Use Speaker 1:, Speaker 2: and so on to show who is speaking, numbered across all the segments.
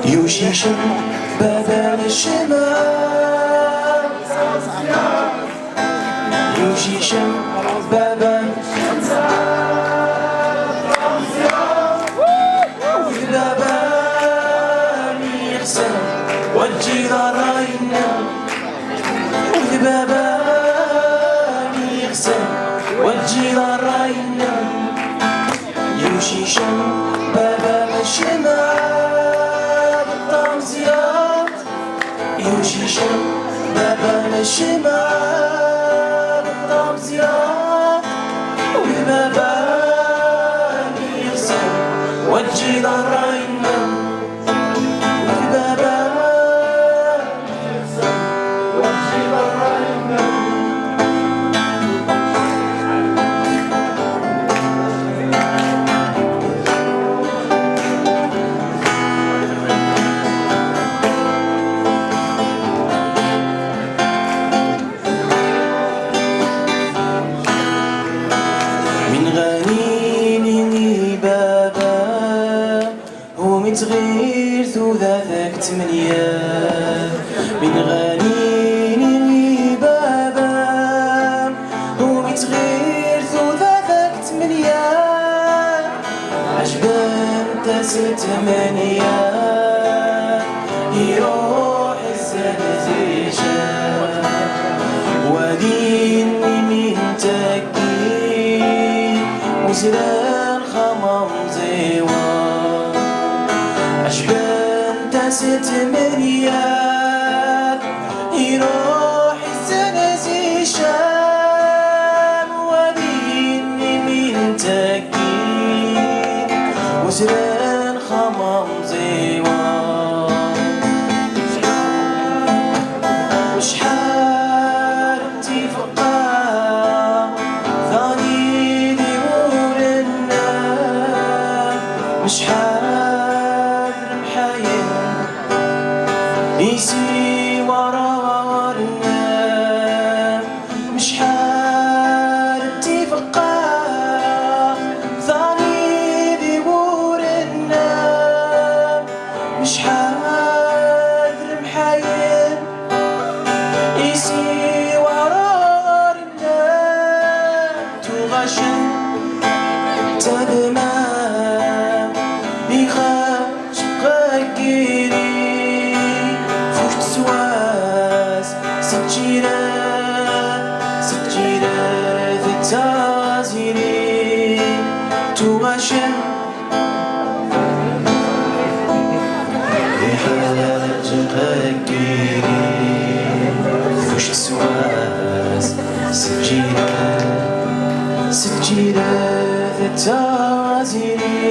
Speaker 1: يوشيشم بابام الشمال يوشيشم بابام بابام يغسل والجدار ينام بابام يغسل والجدار ينام يوشيشم بابام الشمال يوشيشم بابام الشمال الطمزيات وبابام يغسل والجدار ينام وبابام يغسل والجدار ينام تغير ذوذا ذاك تمنية من غنيني بابا هو متغير ذوذا ذاك تمنية عجبان تاسل تمانية يروح الزنزيشة وديني من تاكي وزران خمام زيوان عجبان تاسل تمانيات يروح الزنازيشة وديني من تاكيد وزران خمام زيوان وشحال اتفقا ثاني ديور النار وشحال رمحاين يسي ورارنا مشحال اتفقا ثاني ديور النار مشحال رمحاين يسي ورارنا تغشن تدمام بيخاش قاكيري فوش تسواس سجيرة التازيري تغشن بيخاش قاكيري فوش تسواس سجيرة التازيري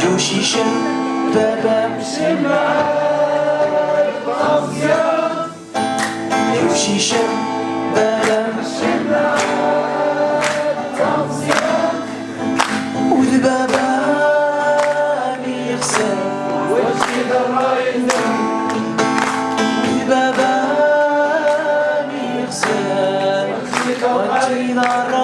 Speaker 1: يوشيشم بابام الشمال الطمزيات يوشيشم بابام الشمال الطمزيات والبابام يغسل والجدار ينام والبابام يغسل والجدار